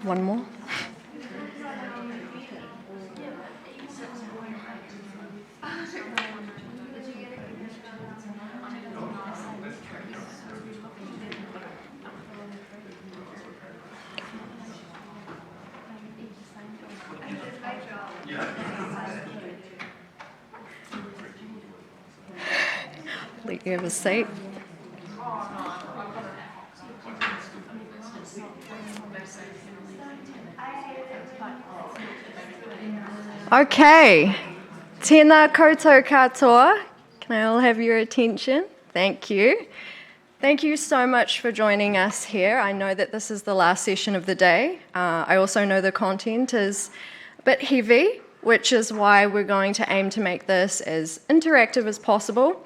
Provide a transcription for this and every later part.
one more. Let you have a seat. Okay, tēnā koutou katoa. Can I all have your attention? Thank you. Thank you so much for joining us here. I know that this is the last session of the day. I also know the content is a bit heavy, which is why we're going to aim to make this as interactive as possible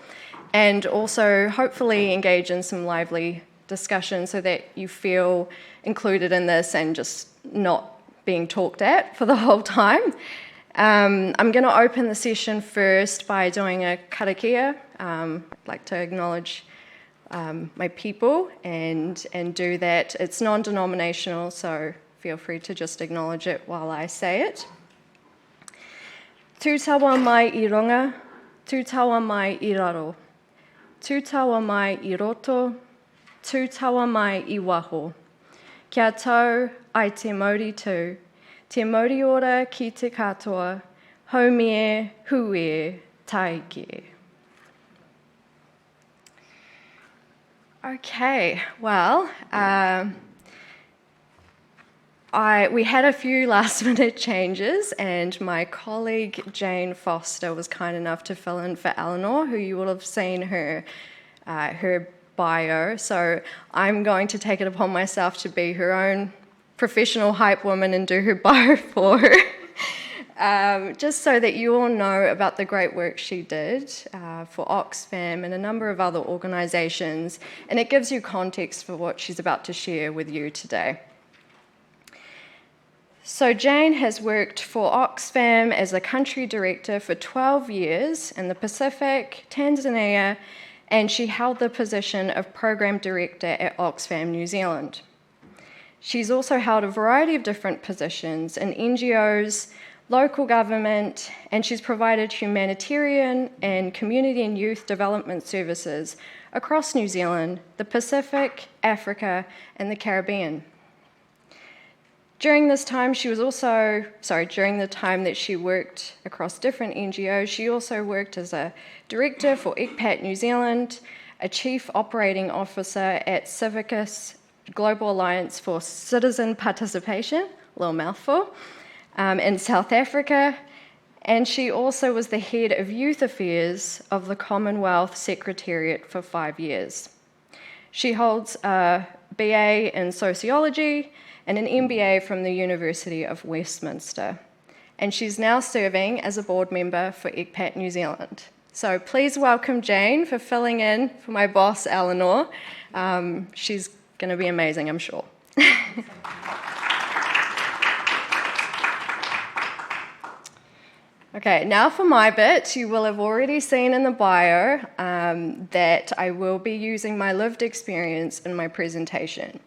and also hopefully engage in some lively discussion so that you feel included in this and just not being talked at for the whole time. I'm going to open the session first by doing a karakia. I'd like to acknowledge my people and do that. It's non-denominational, so feel free to just acknowledge it while I say it. Tū tawa mai I runga, tū tawa mai I raro, tū tawa mai I roto, tū tawa mai I waho. Kia tau ai te mauri tū, te mauri ora ki te katoa, haumie, huie, taike. Okay, well, we had a few last-minute changes, and my colleague Jane Foster was kind enough to fill in for Eleanor, who you will have seen her bio. So I'm going to take it upon myself to be her own professional hype woman and do her bio for her. Just so that you all know about the great work she did for Oxfam and a number of other organisations, and it gives you context for what she's about to share with you today. So Jane has worked for Oxfam as a country director for 12 years in the Pacific, Tanzania, and she held the position of program director at Oxfam New Zealand. She's also held a variety of different positions in NGOs, local government, and she's provided humanitarian and community and youth development services across New Zealand, the Pacific, Africa, and the Caribbean. During the time that she worked across different NGOs, she also worked as a director for ECPAT New Zealand, a chief operating officer at Civicus Global Alliance for Citizen Participation, a little mouthful, in South Africa, and she also was the head of youth affairs of the Commonwealth Secretariat for 5 years. She holds a BA in sociology and an MBA from the University of Westminster, and she's now serving as a board member for ECPAT New Zealand. So please welcome Jane for filling in for my boss, Eleanor. She's going to be amazing, I'm sure. Okay, now for my bit. You will have already seen in the bio that I will be using my lived experience in my presentation.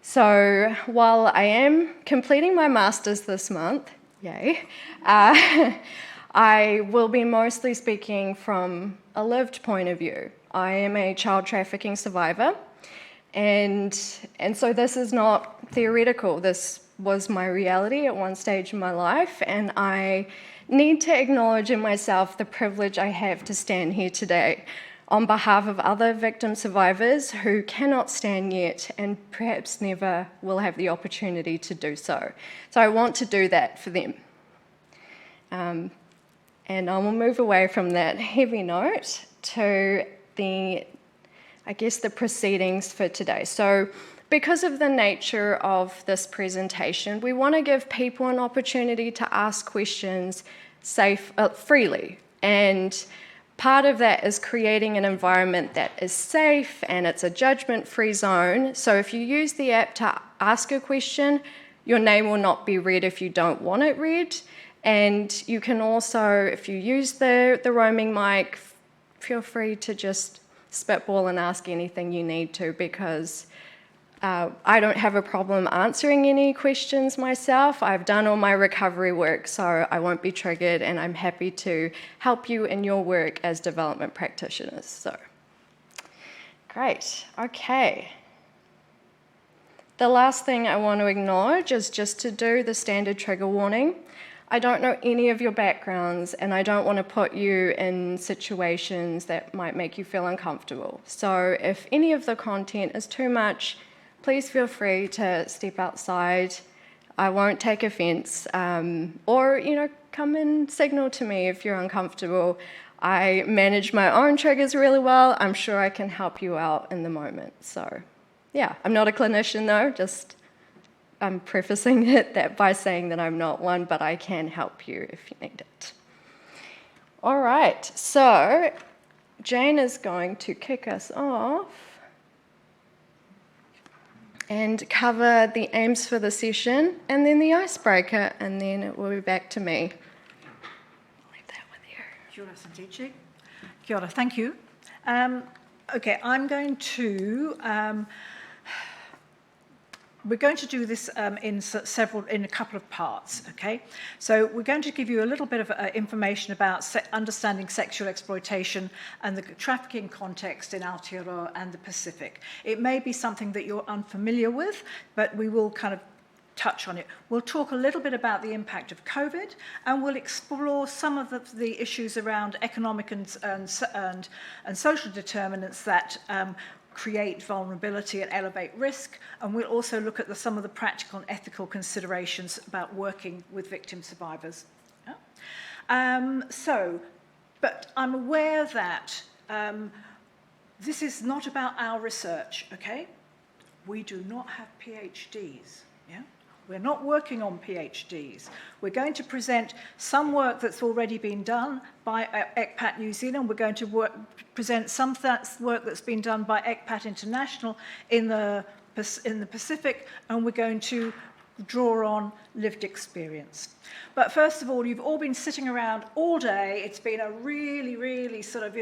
So while I am completing my master's this month, yay, I will be mostly speaking from a lived point of view. I am a child trafficking survivor, and so this is not theoretical. This was my reality at one stage in my life, and I need to acknowledge in myself the privilege I have to stand here today on behalf of other victim survivors who cannot stand yet and perhaps never will have the opportunity to do so. So I want to do that for them. And I will move away from that heavy note to the proceedings for today. So because of the nature of this presentation, we want to give people an opportunity to ask questions freely. And part of that is creating an environment that is safe and it's a judgment-free zone. So if you use the app to ask a question, your name will not be read if you don't want it read. And you can also, if you use the roaming mic, feel free to just spitball and ask anything you need to, because I don't have a problem answering any questions myself. I've done all my recovery work, so I won't be triggered, and I'm happy to help you in your work as development practitioners. So, great. Okay. The last thing I want to acknowledge is just to do the standard trigger warning. I don't know any of your backgrounds, and I don't want to put you in situations that might make you feel uncomfortable. So if any of the content is too much, please feel free to step outside. I won't take offense, or, come and signal to me if you're uncomfortable. I manage my own triggers really well. I'm sure I can help you out in the moment. So, yeah, I'm not a clinician though, I'm prefacing that by saying that I'm not one, but I can help you if you need it. All right, so Jane is going to kick us off and cover the aims for the session and then the icebreaker, and then it will be back to me. I'll leave that with you. Kia ora, Santici. Kia ora, thank you. Okay, we're going to do this in a couple of parts, okay? So we're going to give you a little bit of information about understanding sexual exploitation and the trafficking context in Aotearoa and the Pacific. It may be something that you're unfamiliar with, but we will kind of touch on it. We'll talk a little bit about the impact of COVID, and we'll explore some of the issues around economic and social determinants that create vulnerability and elevate risk, and we'll also look at some of the practical and ethical considerations about working with victim survivors. Yeah? But I'm aware that this is not about our research, okay? We do not have PhDs, yeah? We're not working on PhDs. We're going to present some work that's already been done by ECPAT New Zealand. We're going to present some work that's been done by ECPAT International in the Pacific, and we're going to draw on lived experience. But first of all, you've all been sitting around all day. It's been a really, really sort of,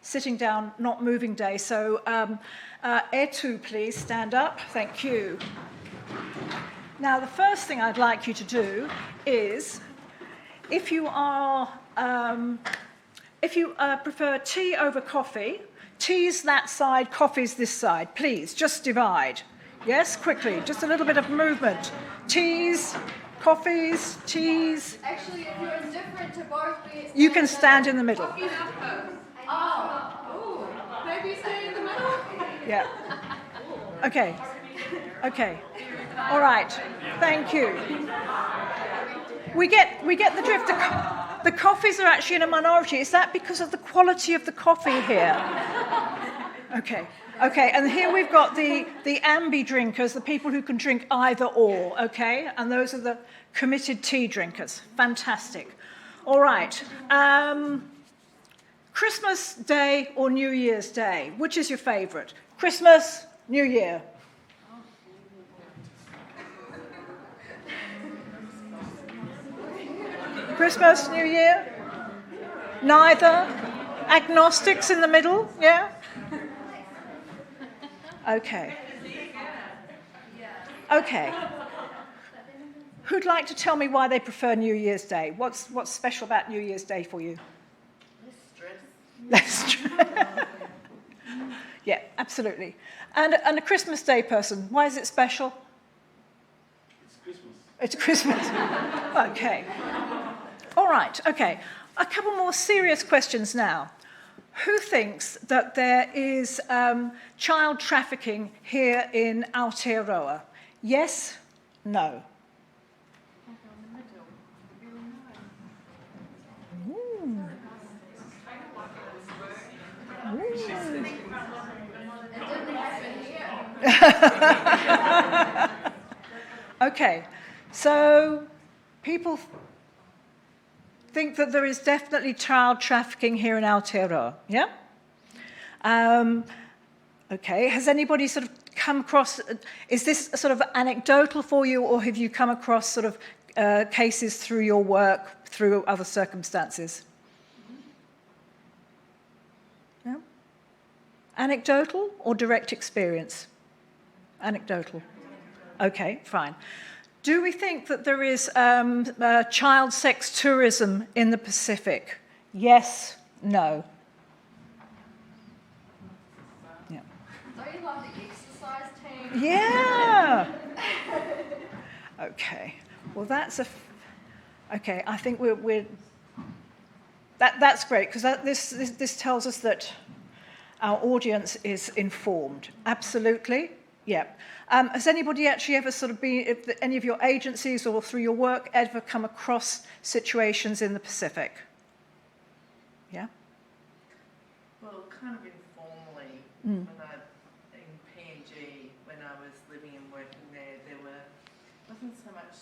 sitting down, not moving day. So Etu, please stand up. Thank you. Now, the first thing I'd like you to do is, if you prefer tea over coffee, tea's that side, coffee's this side. Please, just divide. Yes, quickly, just a little bit of movement. Teas, coffees, teas. Actually, if you're indifferent to both, you can stand in the middle. Oh, maybe stay in the middle? Yeah. Okay. Okay. All right. Thank you. We get the drift. The coffees are actually in a minority. Is that because of the quality of the coffee here? Okay. Okay, and here we've got the ambi drinkers, the people who can drink either or, okay? And those are the committed tea drinkers. Fantastic. All right. Christmas Day or New Year's Day? Which is your favourite? Christmas, New Year? Christmas, New Year? Neither? Agnostics in the middle? Yeah? Okay. Okay. Who'd like to tell me why they prefer New Year's Day? What's special about New Year's Day for you? Less stress. Yeah, absolutely. And a Christmas Day person, why is it special? It's Christmas. Okay. All right, okay. A couple more serious questions now. Who thinks that there is child trafficking here in Aotearoa? Yes? No? Okay, so people think that there is definitely child trafficking here in Aotearoa, yeah? Okay, has anybody sort of come across, is this sort of anecdotal for you, or have you come across sort of cases through your work, through other circumstances? Yeah? Anecdotal or direct experience? Anecdotal. Okay, fine. Do we think that there is child sex tourism in the Pacific? Yes, no. Yeah. Don't you love the exercise team? Yeah. Okay. Well, that's okay. I think that's great because this tells us that our audience is informed. Absolutely. Yeah. Has anybody actually ever sort of been, if any of your agencies or through your work, ever come across situations in the Pacific? Yeah? Well, kind of informally, in PNG, when I was living and working there wasn't so much,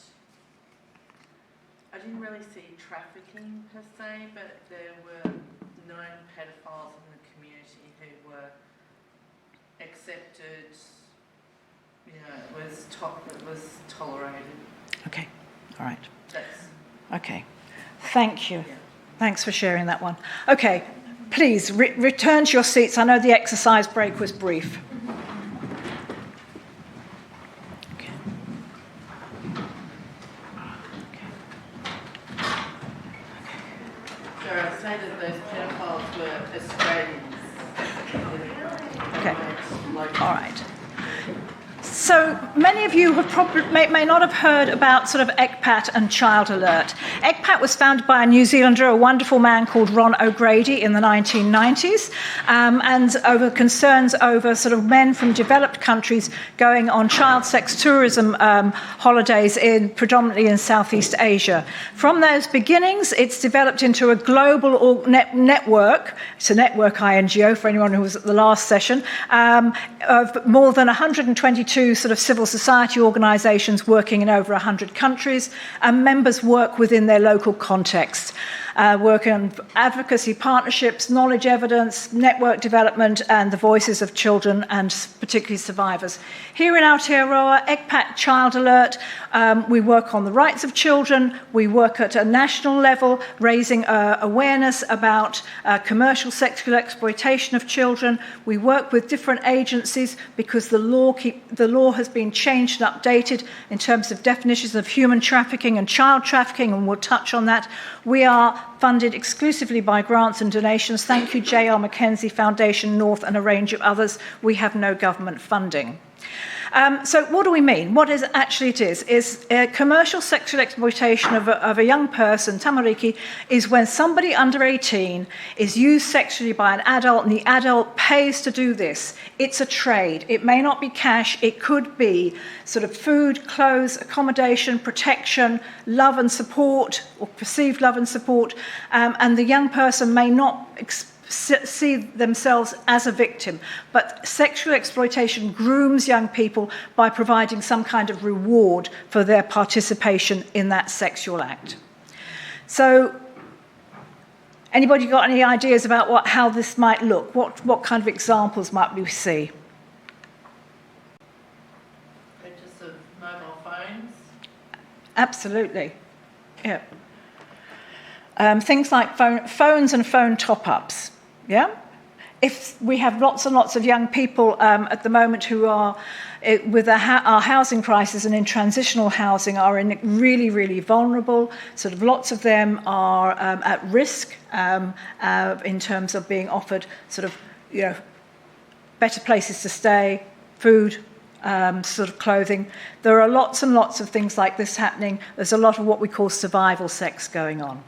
I didn't really see trafficking per se, but there were known pedophiles in the community who were accepted. It was tolerated. Okay, all right. That's, okay, thank you. Yeah. Thanks for sharing that one. Okay, please return to your seats. I know the exercise break was brief. Okay. So I'd say that those pedophiles were Australians. Okay, all right. So many of you have probably may not have heard about sort of ECPAT and Child Alert. ECPAT was founded by a New Zealander, a wonderful man called Ron O'Grady in the 1990s, and over concerns over sort of men from developed countries going on child sex tourism holidays predominantly in Southeast Asia. From those beginnings, it's developed into a global network. It's a network INGO for anyone who was at the last session, of more than 122 sort of civil society organisations working in over 100 countries, and members work within their local context, working on advocacy partnerships, knowledge evidence, network development, and the voices of children and particularly survivors. Here in Aotearoa, ECPAT Child Alert, we work on the rights of children. We work at a national level, raising awareness about commercial sexual exploitation of children. We work with different agencies because the law has been changed and updated in terms of definitions of human trafficking and child trafficking, and we'll touch on that. We are funded exclusively by grants and donations. Thank you, J.R. Mackenzie Foundation North and a range of others. We have no government funding. So what do we mean? What is actually it is commercial sexual exploitation of a young person, tamariki, is when somebody under 18 is used sexually by an adult and the adult pays to do this. It's a trade. It may not be cash. It could be sort of food, clothes, accommodation, protection, love and support, or perceived love and support, and the young person may not see themselves as a victim, but sexual exploitation grooms young people by providing some kind of reward for their participation in that sexual act. So, anybody got any ideas about how this might look? What kind of examples might we see? Purchase of mobile phones. Absolutely, yeah. Things like phones and phone top-ups. Yeah? If we have lots and lots of young people at the moment who are, with our housing crisis and in transitional housing, are really, really vulnerable. Sort of lots of them are at risk in terms of being offered sort of, better places to stay, food, sort of clothing. There are lots and lots of things like this happening. There's a lot of what we call survival sex going on.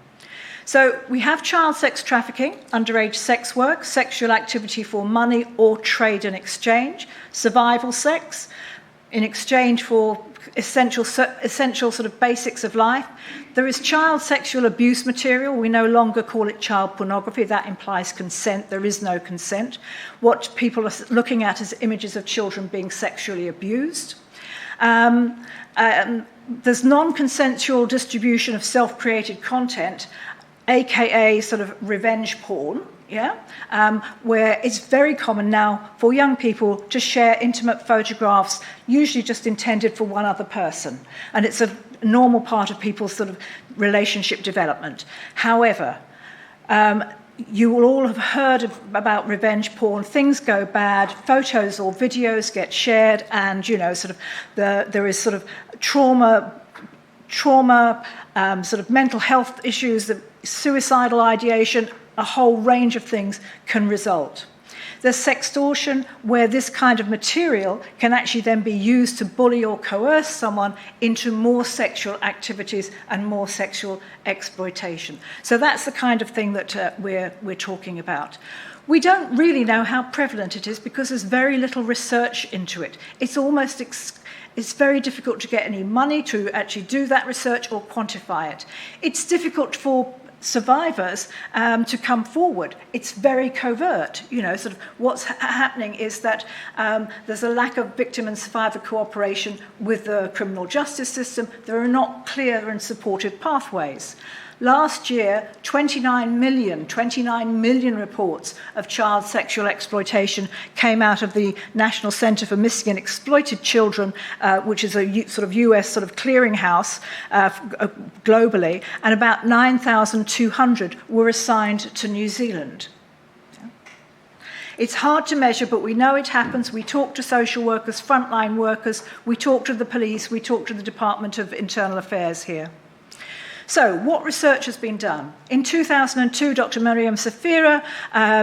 So we have child sex trafficking, underage sex work, sexual activity for money or trade and exchange, survival sex in exchange for essential sort of basics of life. There is child sexual abuse material. We no longer call it child pornography. That implies consent. There is no consent. What people are looking at is images of children being sexually abused. There's non-consensual distribution of self-created content, aka sort of revenge porn, where it's very common now for young people to share intimate photographs, usually just intended for one other person. And it's a normal part of people's sort of relationship development. However, you will all have heard about revenge porn. Things go bad, photos or videos get shared, and there is sort of trauma, sort of mental health issues, the suicidal ideation, a whole range of things can result. There's sextortion, where this kind of material can actually then be used to bully or coerce someone into more sexual activities and more sexual exploitation. So that's the kind of thing that we're talking about. We don't really know how prevalent it is because there's very little research into it. It's very difficult to get any money to actually do that research or quantify it. It's difficult for survivors to come forward. It's very covert. Sort of what's happening is that there's a lack of victim and survivor cooperation with the criminal justice system. There are not clear and supportive pathways. Last year, 29 million reports of child sexual exploitation came out of the National Center for Missing and Exploited Children, which is a sort of US sort of clearinghouse globally, and about 9,200 were assigned to New Zealand. It's hard to measure, but we know it happens. We talk to social workers, frontline workers, we talk to the police, we talk to the Department of Internal Affairs here. So, what research has been done? In 2002, Dr. Miriam Safira,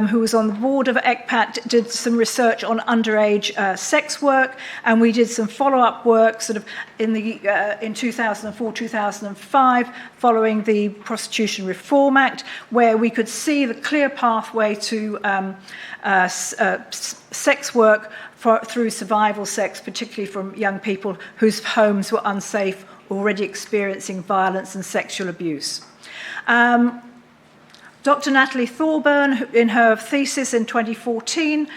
who was on the board of ECPAT, did some research on underage sex work, and we did some follow-up work sort of in 2004-2005, following the Prostitution Reform Act, where we could see the clear pathway to sex work through survival sex, particularly from young people whose homes were unsafe, already experiencing violence and sexual abuse. Dr. Natalie Thorburn, in her thesis in 2014,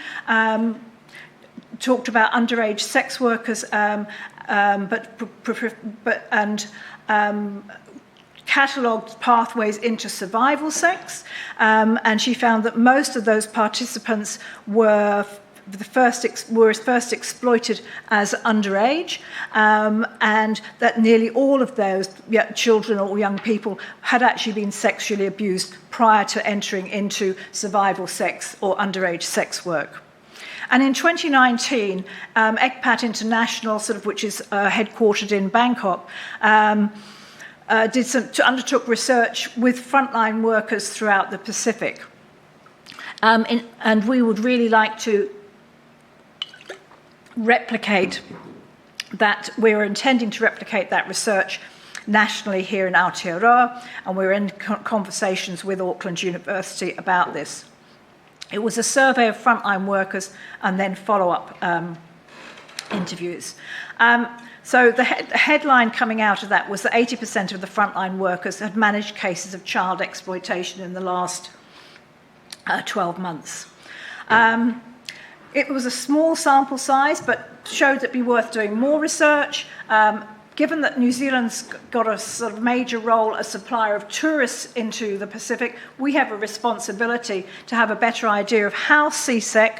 talked about underage sex workers, catalogued pathways into survival sex, and she found that most of those participants were first exploited as underage, and that nearly all of those children or young people had actually been sexually abused prior to entering into survival sex or underage sex work. And in 2019, ECPAT International, which is headquartered in Bangkok, undertook research with frontline workers throughout the Pacific. And we would really like to replicate that. We're intending to replicate that research nationally here in Aotearoa, and we're in conversations with Auckland University about this. It was a survey of frontline workers and then follow-up interviews. So the headline coming out of that was that 80% of the frontline workers had managed cases of child exploitation in the last 12 months. It was a small sample size, but showed that it'd be worth doing more research. Given that New Zealand's got a sort of major role as supplier of tourists into the Pacific, we have a responsibility to have a better idea of how CSEC,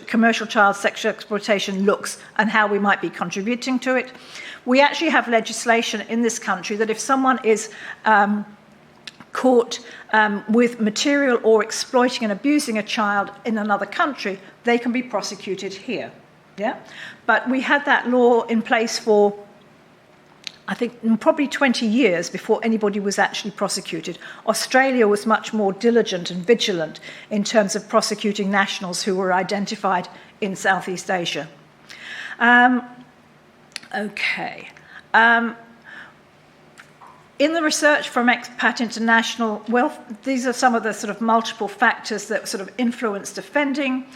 commercial child sexual exploitation, looks and how we might be contributing to it. We actually have legislation in this country that if someone is caught with material or exploiting and abusing a child in another country, they can be prosecuted here. Yeah? But we had that law in place for, I think, probably 20 years before anybody was actually prosecuted. Australia was much more diligent and vigilant in terms of prosecuting nationals who were identified in Southeast Asia. In the research from ECPAT International, well, these are some of the sort of multiple factors that sort of influenced offending,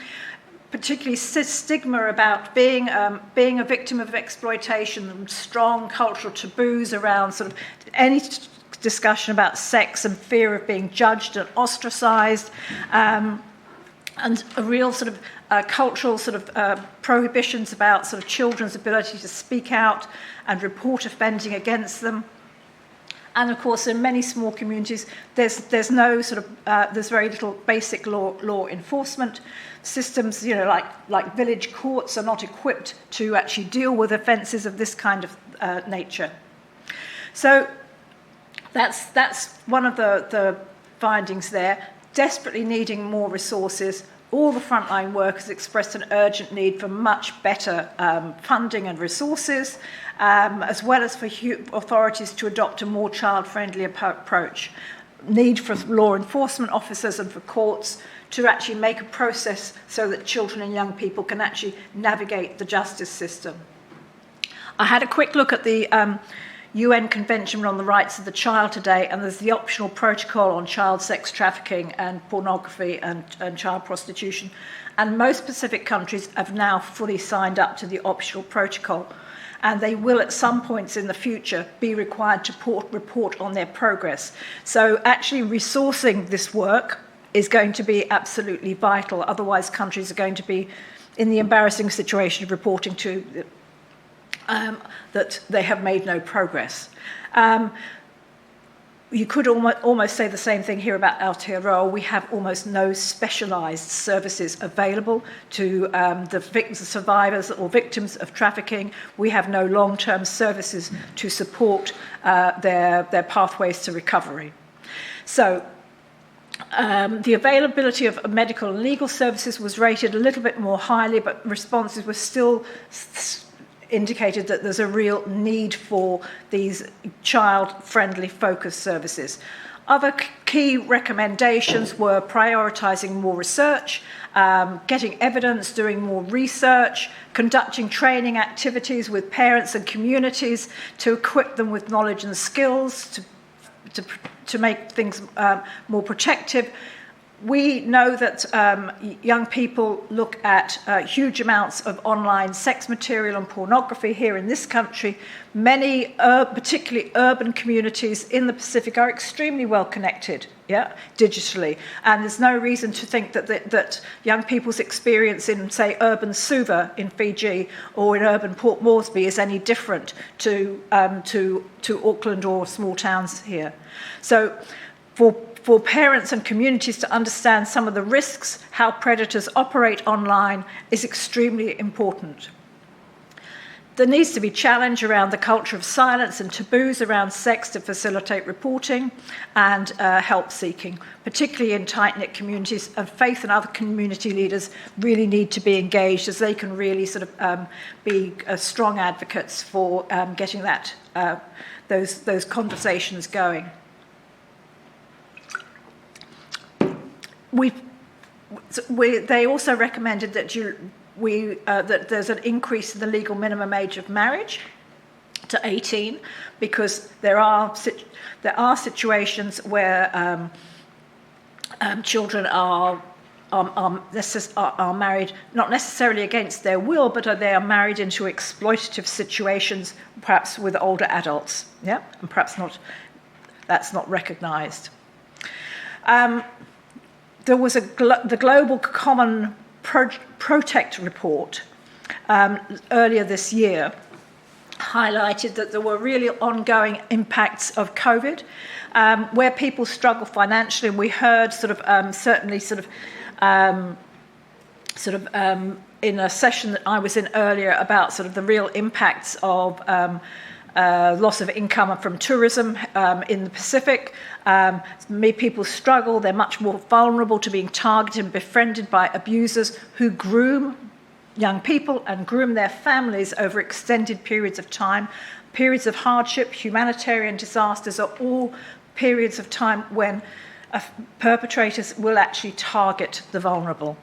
particularly stigma about being a victim of exploitation, and strong cultural taboos around sort of any discussion about sex and fear of being judged and ostracized, and a real sort of cultural sort of prohibitions about sort of children's ability to speak out and report offending against them. And of course, in many small communities, there's no sort of there's very little basic law enforcement systems. Like village courts are not equipped to actually deal with offences of this kind of nature. So that's one of the findings there. desperately needing more resources. All the frontline workers expressed an urgent need for much better funding and resources, as well as for authorities to adopt a more child-friendly approach. Need for law enforcement officers and for courts to actually make a process so that children and young people can actually navigate the justice system. I had a quick look at the UN Convention on the Rights of the Child today, and there's the optional protocol on child sex trafficking and pornography and child prostitution. And most Pacific countries have now fully signed up to the optional protocol. And they will at some points in the future be required to report on their progress. So actually resourcing this work is going to be absolutely vital. Otherwise, countries are going to be in the embarrassing situation of reporting to that they have made no progress. You could almost say the same thing here about Aotearoa. We have almost no specialised services available to the victims, survivors or victims of trafficking. We have no long-term services to support their pathways to recovery. So the availability of medical and legal services was rated a little bit more highly, but responses were still indicated that there's a real need for these child-friendly focused services. Other key recommendations were prioritising more research, getting evidence, doing more research, conducting training activities with parents and communities to equip them with knowledge and skills to make things more protective. We know that young people look at huge amounts of online sex material and pornography here in this country. Many, particularly urban communities in the Pacific, are extremely well connected, digitally. And there's no reason to think that young people's experience in, say, urban Suva in Fiji or in urban Port Moresby is any different to Auckland or small towns here. So for parents and communities to understand some of the risks, how predators operate online, is extremely important. There needs to be challenge around the culture of silence and taboos around sex to facilitate reporting and help seeking, particularly in tight-knit communities, and faith and other community leaders really need to be engaged, as they can really sort of be strong advocates for getting that those conversations going. They also recommended that that there's an increase in the legal minimum age of marriage to 18, because there are situations where children are married not necessarily against their will, but they are married into exploitative situations, perhaps with older adults, and perhaps that's not recognised. There was the Global Common Protect report earlier this year highlighted that there were really ongoing impacts of COVID, where people struggle financially, and we heard in a session that I was in earlier about sort of the real impacts of loss of income from tourism in the Pacific. Many people struggle. They're much more vulnerable to being targeted and befriended by abusers who groom young people and groom their families over extended periods of time. Periods of hardship, humanitarian disasters are all periods of time when perpetrators will actually target the vulnerable.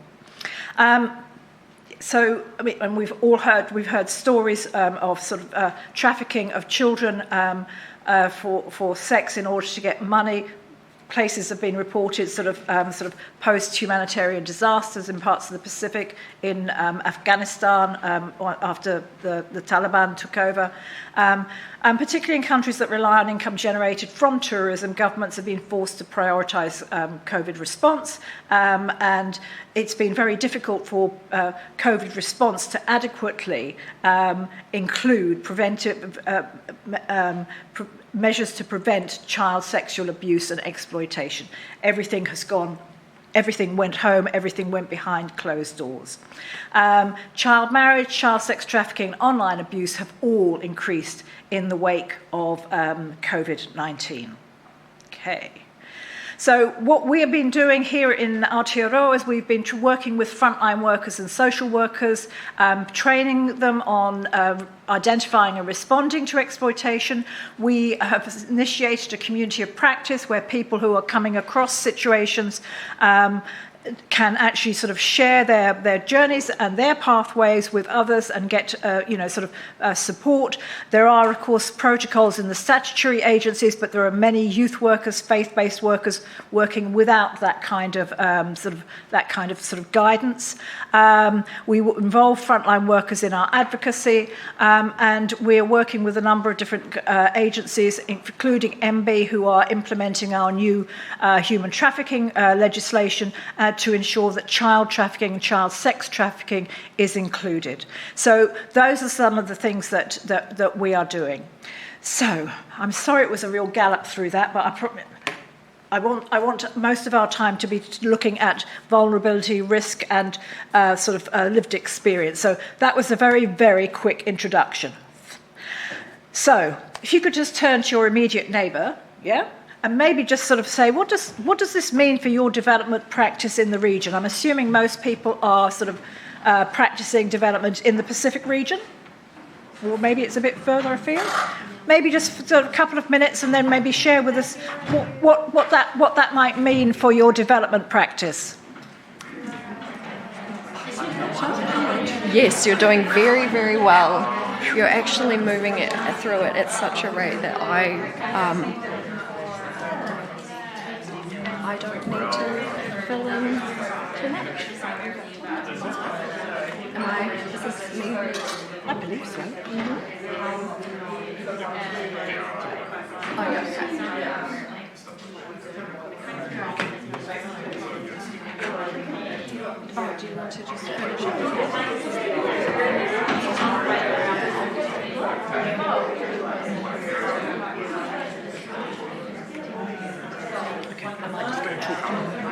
So, I mean, and we've heard stories of sort of trafficking of children for sex in order to get money. Places have been reported sort of post-humanitarian disasters in parts of the Pacific, in Afghanistan after the Taliban took over. And particularly in countries that rely on income generated from tourism, governments have been forced to prioritise COVID response, and it's been very difficult for COVID response to adequately include preventive measures to prevent child sexual abuse and exploitation. Everything went home, everything went behind closed doors. Child marriage, child sex trafficking, and online abuse have all increased in the wake of COVID-19. Okay. So what we have been doing here in Aotearoa is we've been working with frontline workers and social workers, training them on identifying and responding to exploitation. We have initiated a community of practice where people who are coming across situations can actually sort of share their journeys and their pathways with others and get, support. There are, of course, protocols in the statutory agencies, but there are many youth workers, faith-based workers working without that kind of guidance. We involve frontline workers in our advocacy, and we're working with a number of different agencies, including MB, who are implementing our new human trafficking legislation to ensure that child trafficking and child sex trafficking is included. So those are some of the things that we are doing. So I'm sorry it was a real gallop through that, but I want most of our time to be looking at vulnerability, risk, and lived experience. So that was a very, very quick introduction. So if you could just turn to your immediate neighbour, yeah? And maybe just sort of say, what does this mean for your development practice in the region? I'm assuming most people are practicing development in the Pacific region, or maybe it's a bit further afield. Maybe just for a couple of minutes, and then maybe share with us what that might mean for your development practice. Yes, you're doing very, very well. You're actually moving it through it at such a rate that I don't need to fill in too much. Is this me? I believe so. Mm-hmm. Oh, yeah, okay. Oh, do you want to just finish I might just go and talk to them.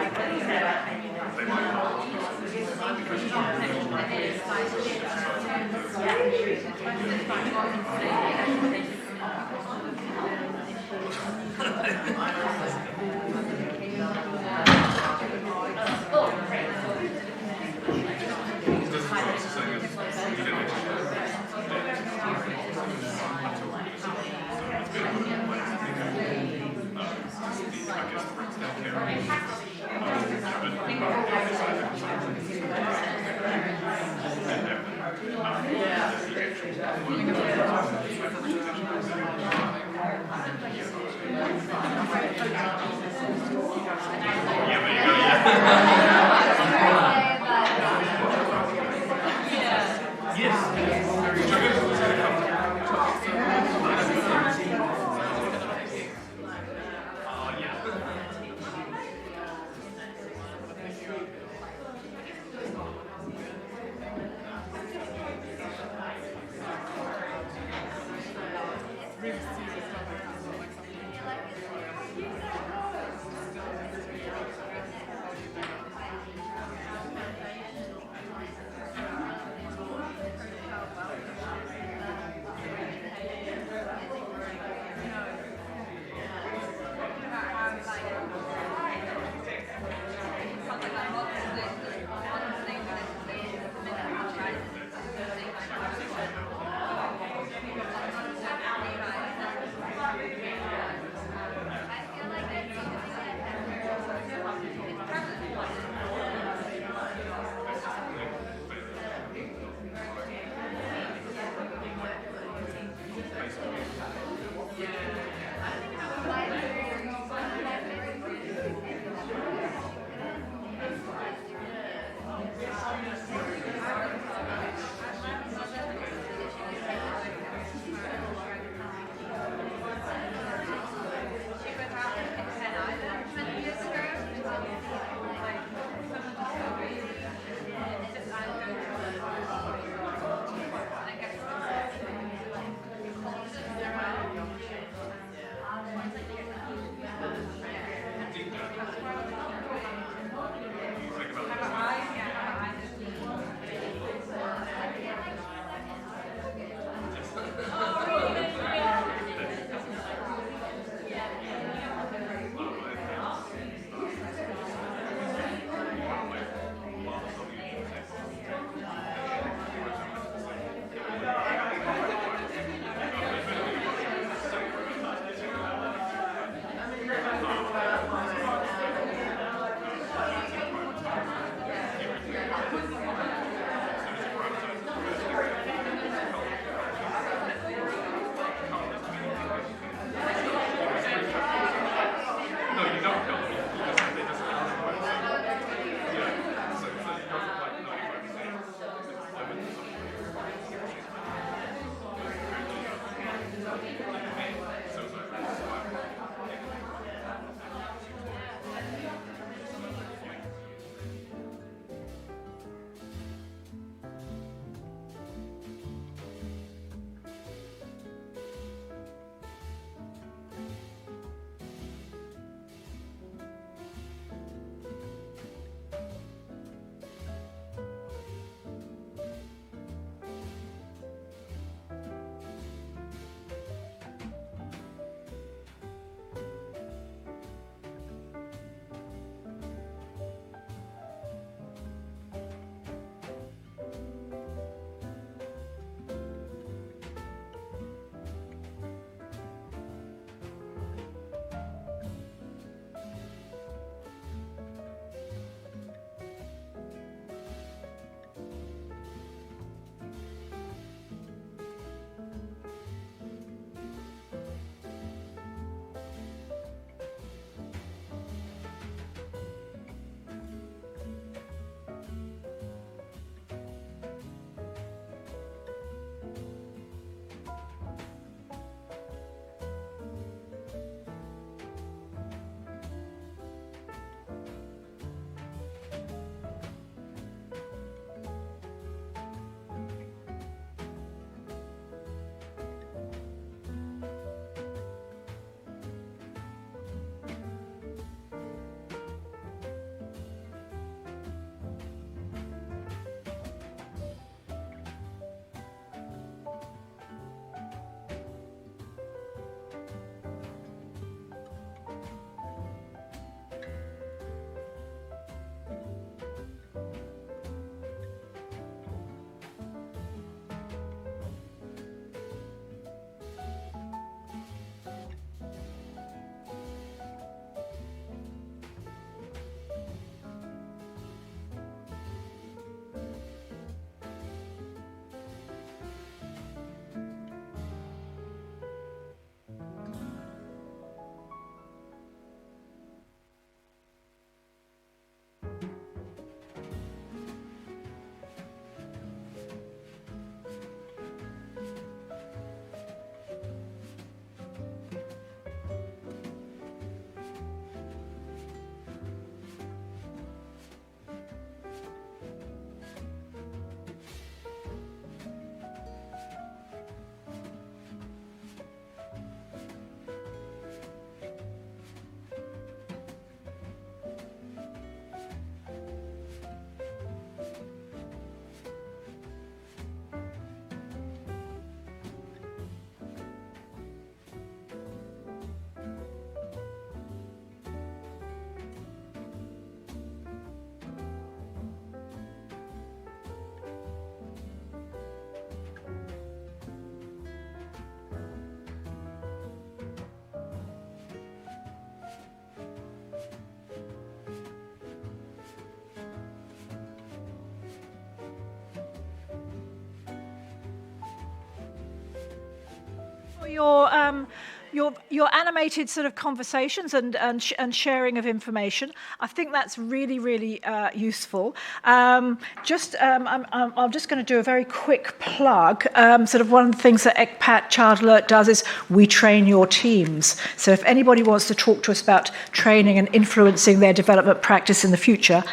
your animated sort of conversations and sharing of information. I think that's really, really useful. I'm just going to do a very quick plug. Sort of one of the things that ECPAT Child Alert does is we train your teams. So if anybody wants to talk to us about training and influencing their development practice in the future,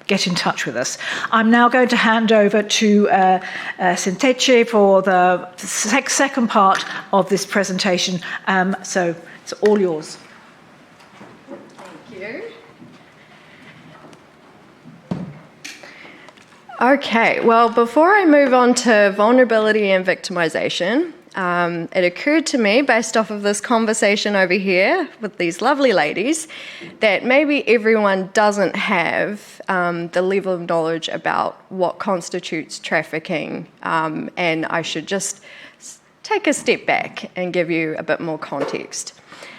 get in touch with us. I'm now going to hand over to Sinteche for the second part of this presentation. So it's all yours. Thank you. Okay, well, before I move on to vulnerability and victimization, it occurred to me, based off of this conversation over here with these lovely ladies, that maybe everyone doesn't have the level of knowledge about what constitutes trafficking, and I should just take a step back and give you a bit more context.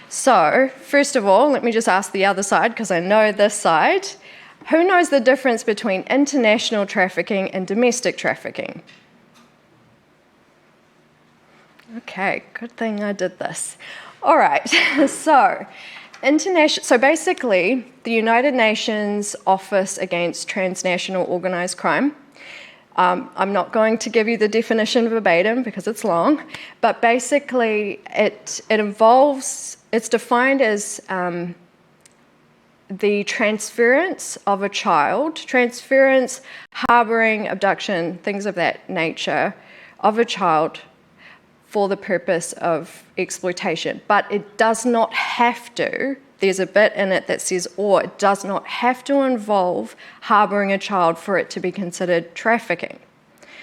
So, first of all, let me just ask the other side, because I know this side. Who knows the difference between international trafficking and domestic trafficking? Okay, good thing I did this. All right, so basically, the United Nations Office Against Transnational Organised Crime I'm not going to give you the definition verbatim because it's long, but basically it's defined as the transference of a child, harboring, abduction, things of that nature, of a child for the purpose of exploitation. But it does not have to, there's a bit in it that says or, it does not have to involve harboring a child for it to be considered trafficking.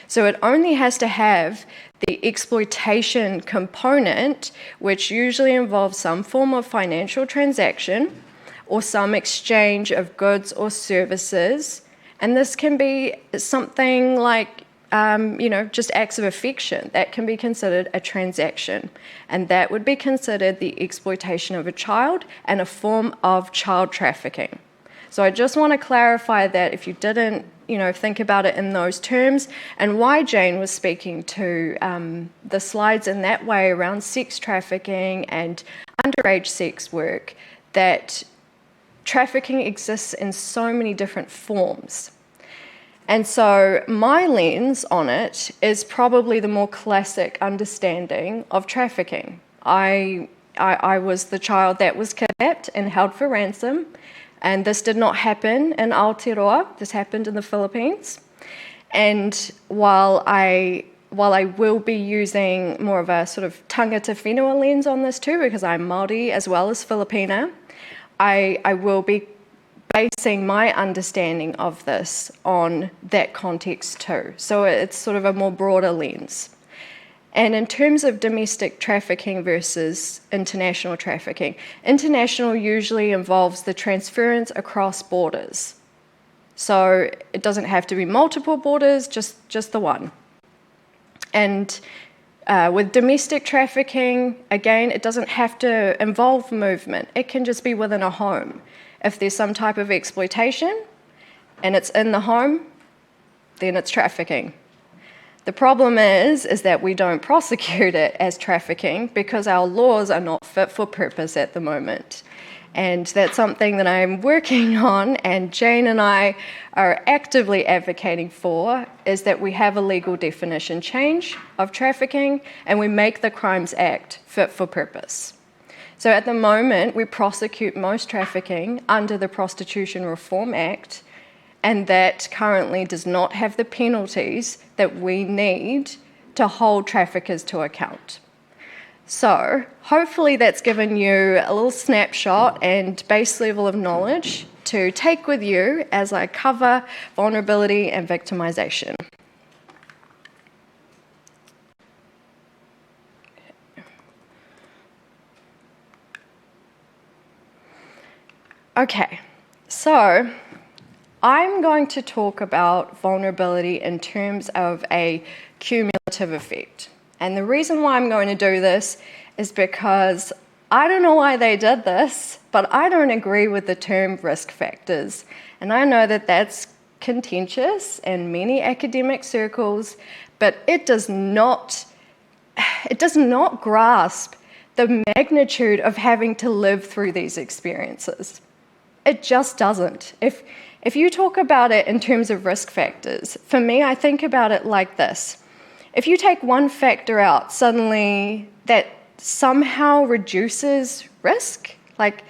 So it only has to have the exploitation component, which usually involves some form of financial transaction or some exchange of goods or services. And this can be something like, just acts of affection. That can be considered a transaction. And that would be considered the exploitation of a child and a form of child trafficking. So I just want to clarify that if you didn't, think about it in those terms, and why Jane was speaking to the slides in that way around sex trafficking and underage sex work, that trafficking exists in so many different forms. And so my lens on it is probably the more classic understanding of trafficking. I was the child that was kidnapped and held for ransom, and this did not happen in Aotearoa. This happened in the Philippines. And while I will be using more of a sort of tangata whenua lens on this too, because I'm Māori as well as Filipina, I will be basing my understanding of this on that context too. So it's sort of a more broader lens. And in terms of domestic trafficking versus international trafficking, international usually involves the transference across borders. So it doesn't have to be multiple borders, just the one. And with domestic trafficking, again, it doesn't have to involve movement. It can just be within a home. If there's some type of exploitation and it's in the home, then it's trafficking. The problem is that we don't prosecute it as trafficking because our laws are not fit for purpose at the moment. And that's something that I'm working on, and Jane and I are actively advocating for, is that we have a legal definition change of trafficking and we make the Crimes Act fit for purpose. So at the moment, we prosecute most trafficking under the Prostitution Reform Act, and that currently does not have the penalties that we need to hold traffickers to account. So hopefully that's given you a little snapshot and base level of knowledge to take with you as I cover vulnerability and victimization. Okay, so I'm going to talk about vulnerability in terms of a cumulative effect. And the reason why I'm going to do this is because I don't know why they did this, but I don't agree with the term risk factors. And I know that that's contentious in many academic circles, but it does not grasp the magnitude of having to live through these experiences. It just doesn't. If you talk about it in terms of risk factors, for me, I think about it like this. If you take one factor out, suddenly that somehow reduces risk, like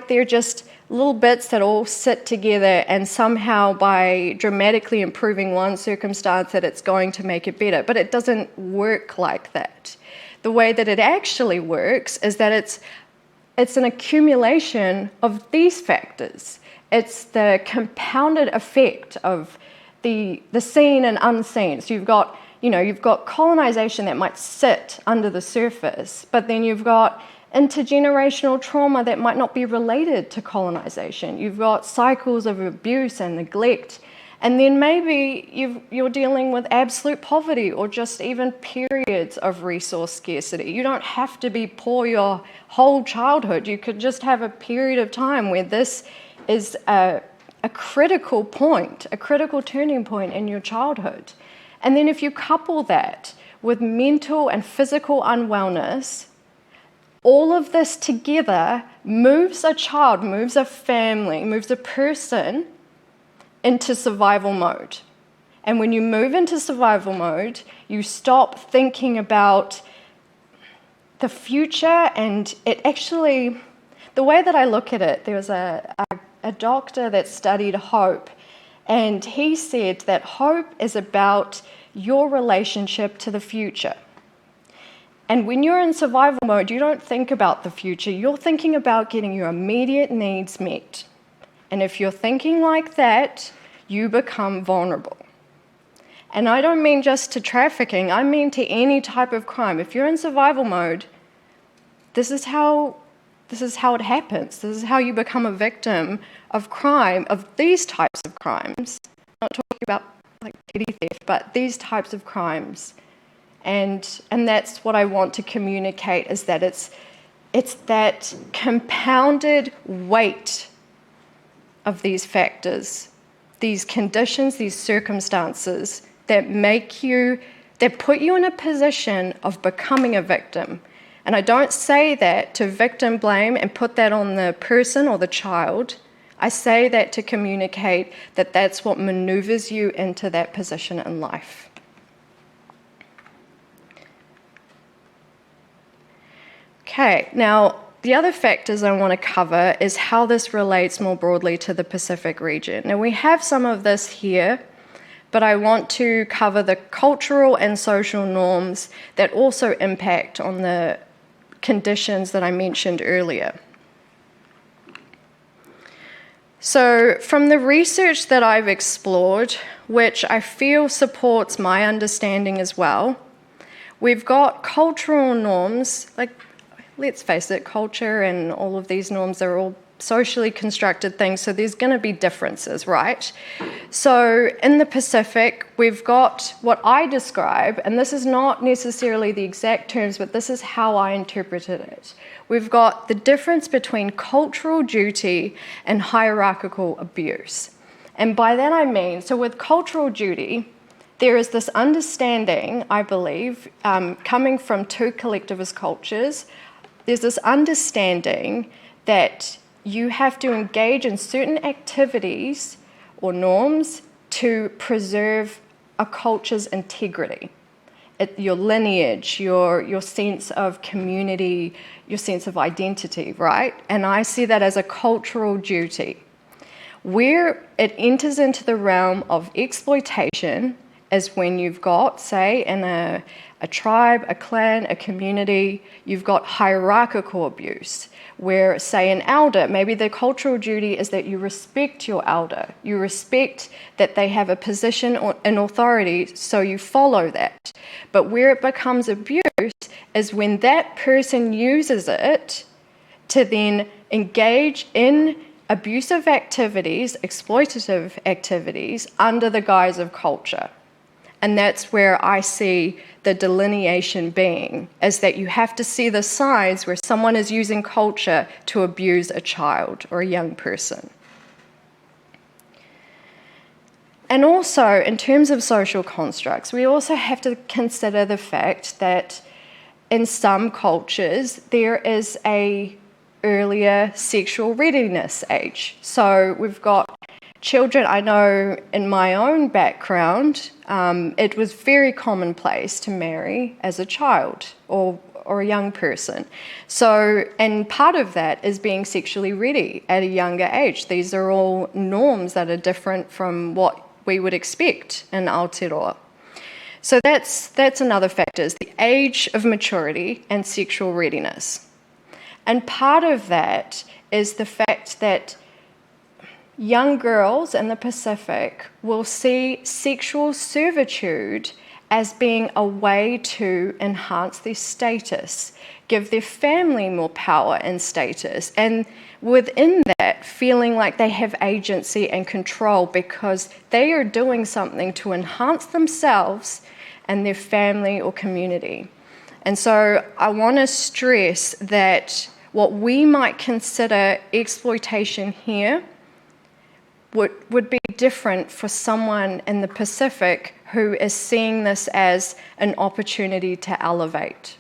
they're just little bits that all sit together, and somehow by dramatically improving one circumstance that it's going to make it better. But it doesn't work like that. The way that it actually works is that it's an accumulation of these factors. It's the compounded effect of the seen and unseen. So you've got colonization that might sit under the surface, but then you've got intergenerational trauma that might not be related to colonization. You've got cycles of abuse and neglect, and then maybe you're dealing with absolute poverty or just even periods of resource scarcity. You don't have to be poor your whole childhood. You could just have a period of time where this is a critical point, a critical turning point in your childhood. And then if you couple that with mental and physical unwellness, all of this together moves a child, moves a family, moves a person into survival mode. And when you move into survival mode, you stop thinking about the future, and it actually, the way that I look at it, there was a doctor that studied hope, and he said that hope is about your relationship to the future. And when you're in survival mode, you don't think about the future. You're thinking about getting your immediate needs met. And if you're thinking like that, you become vulnerable. And I don't mean just to trafficking, I mean to any type of crime. If you're in survival mode, this is how it happens. This is how you become a victim of crime, of these types of crimes. I'm not talking about like petty theft, but these types of crimes. And that's what I want to communicate, is that it's that compounded weight of these factors, these conditions, these circumstances that put you in a position of becoming a victim. And I don't say that to victim blame and put that on the person or the child. I say that to communicate that that's what maneuvers you into that position in life. Okay, now the other factors I want to cover is how this relates more broadly to the Pacific region. Now we have some of this here, but I want to cover the cultural and social norms that also impact on the conditions that I mentioned earlier. So from the research that I've explored, which I feel supports my understanding as well, we've got cultural norms, like, let's face it, culture and all of these norms are all socially constructed things, so there's going to be differences, right? So in the Pacific, we've got what I describe, and this is not necessarily the exact terms, but this is how I interpreted it. We've got the difference between cultural duty and hierarchical abuse. And by that I mean, so with cultural duty, there is this understanding, I believe, coming from two collectivist cultures. There's this understanding that you have to engage in certain activities or norms to preserve a culture's integrity, your lineage, your sense of community, your sense of identity, right? And I see that as a cultural duty. Where it enters into the realm of exploitation is when you've got, say, in a tribe, a clan, a community, you've got hierarchical abuse, where, say, an elder, maybe the cultural duty is that you respect your elder. You respect that they have a position in authority, so you follow that. But where it becomes abuse is when that person uses it to then engage in abusive activities, exploitative activities, under the guise of culture. And that's where I see the delineation being, is that you have to see the signs where someone is using culture to abuse a child or a young person. And also, in terms of social constructs, we also have to consider the fact that in some cultures, there is a earlier sexual readiness age. So we've got children, I know in my own background, it was very commonplace to marry as a child or a young person. So, and part of that is being sexually ready at a younger age. These are all norms that are different from what we would expect in Aotearoa. So that's another factor, is the age of maturity and sexual readiness. And part of that is the fact that young girls in the Pacific will see sexual servitude as being a way to enhance their status, give their family more power and status, and within that, feeling like they have agency and control because they are doing something to enhance themselves and their family or community. And so I want to stress that what we might consider exploitation here would be different for someone in the Pacific who is seeing this as an opportunity to elevate.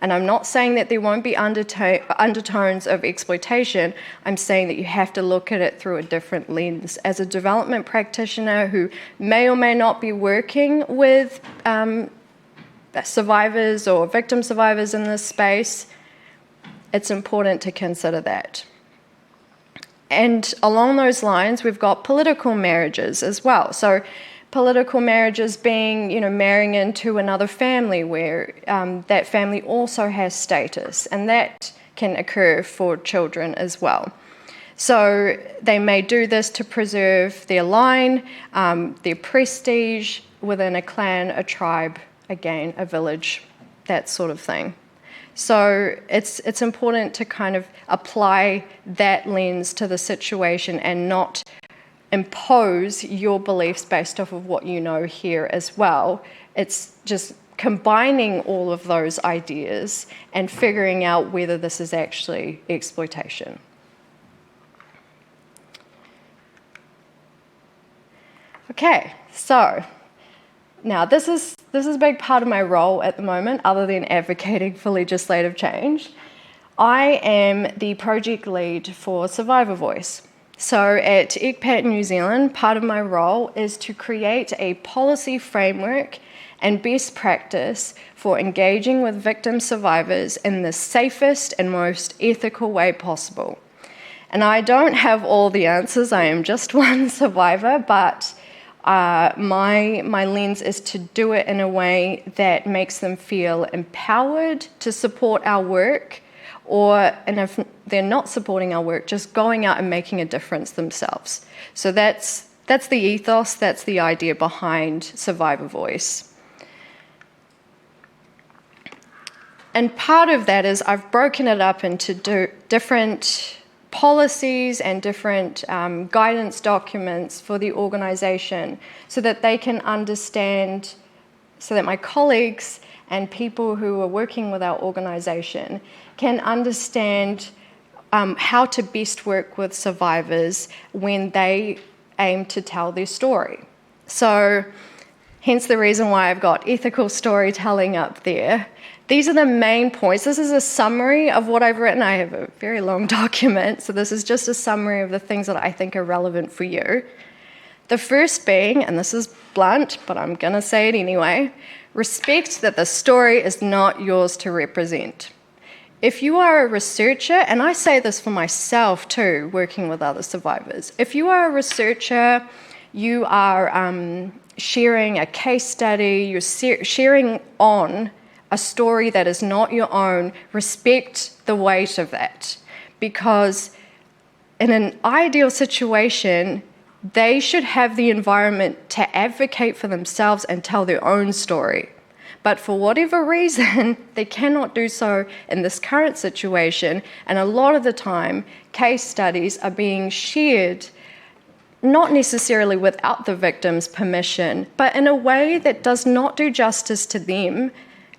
And I'm not saying that there won't be undertones of exploitation. I'm saying that you have to look at it through a different lens. As a development practitioner who may or may not be working with survivors or victim survivors in this space, it's important to consider that. And along those lines, we've got political marriages as well. So political marriages being, marrying into another family where that family also has status, and that can occur for children as well. So they may do this to preserve their line, their prestige within a clan, a tribe, again, a village, that sort of thing. So it's important to kind of apply that lens to the situation and not impose your beliefs based off of what you know here as well. It's just combining all of those ideas and figuring out whether this is actually exploitation. Okay, so now this is a big part of my role at the moment, other than advocating for legislative change. I am the project lead for Survivor Voice. So at ECPAT New Zealand, part of my role is to create a policy framework and best practice for engaging with victim survivors in the safest and most ethical way possible. And I don't have all the answers, I am just one survivor, but my lens is to do it in a way that makes them feel empowered to support our work, and if they're not supporting our work, just going out and making a difference themselves. So that's the ethos, that's the idea behind Survivor Voice. And part of that is I've broken it up into different policies and different guidance documents for the organisation so that they can understand, so that my colleagues and people who are working with our organisation can understand how to best work with survivors when they aim to tell their story. So hence the reason why I've got ethical storytelling up there. These are the main points. This is a summary of what I've written. I have a very long document, so this is just a summary of the things that I think are relevant for you. The first being, and this is blunt, but I'm going to say it anyway, respect that the story is not yours to represent. If you are a researcher, and I say this for myself too, working with other survivors, if you are a researcher, you are sharing a case study, you're sharing on a story that is not your own, respect the weight of that. Because in an ideal situation, they should have the environment to advocate for themselves and tell their own story. But for whatever reason, they cannot do so in this current situation, and a lot of the time, case studies are being shared not necessarily without the victim's permission, but in a way that does not do justice to them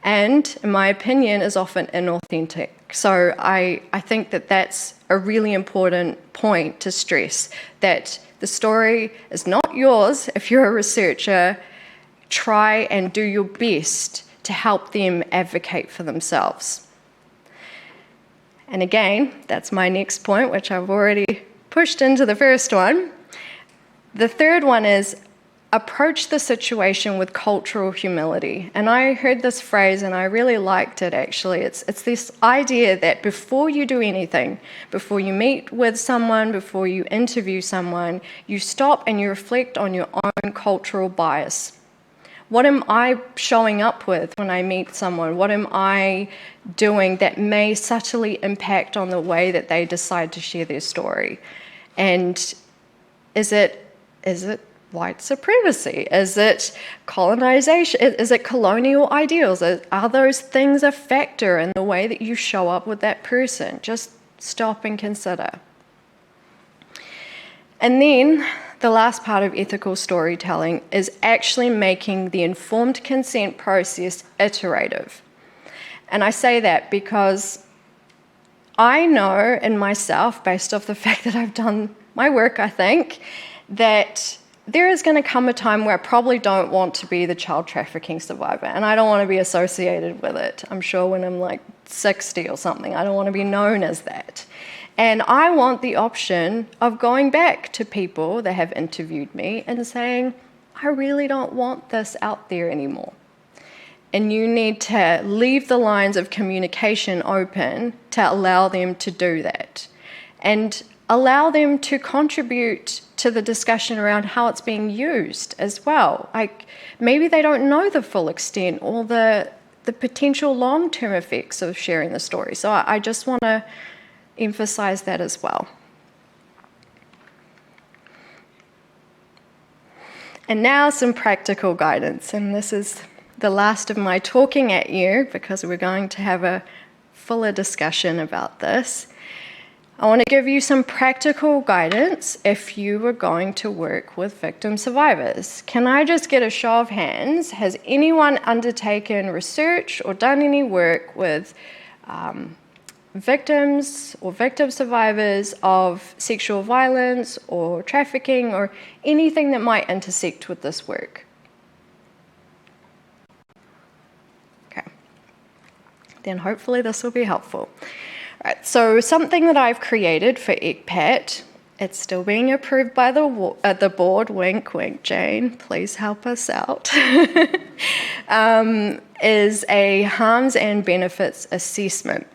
and, in my opinion, is often inauthentic. So I think that that's a really important point to stress, that the story is not yours. If you're a researcher, try and do your best to help them advocate for themselves. And again, that's my next point, which I've already pushed into the first one. The third one is approach the situation with cultural humility. And I heard this phrase and I really liked it actually. It's this idea that before you do anything, before you meet with someone, before you interview someone, you stop and you reflect on your own cultural bias. What am I showing up with when I meet someone? What am I doing that may subtly impact on the way that they decide to share their story? And is it white supremacy? Is it colonization? Is it colonial ideals? Are those things a factor in the way that you show up with that person? Just stop and consider. And then the last part of ethical storytelling is actually making the informed consent process iterative. And I say that because I know in myself, based off the fact that I've done my work, I think, that there is going to come a time where I probably don't want to be the child trafficking survivor, and I don't want to be associated with it. I'm sure when I'm like 60 or something, I don't want to be known as that. And I want the option of going back to people that have interviewed me and saying, I really don't want this out there anymore. And you need to leave the lines of communication open to allow them to do that. And allow them to contribute to the discussion around how it's being used as well. Like, maybe they don't know the full extent or the potential long-term effects of sharing the story. So I just want to emphasize that as well. And now some practical guidance, and this is the last of my talking at you because we're going to have a fuller discussion about this. I want to give you some practical guidance if you were going to work with victim survivors. Can I just get a show of hands? Has anyone undertaken research or done any work with victims or victim survivors of sexual violence or trafficking or anything that might intersect with this work? Okay. Then hopefully this will be helpful. Right, so something that I've created for ECPAT, it's still being approved by the board, wink, wink, Jane, please help us out, is a harms and benefits assessment.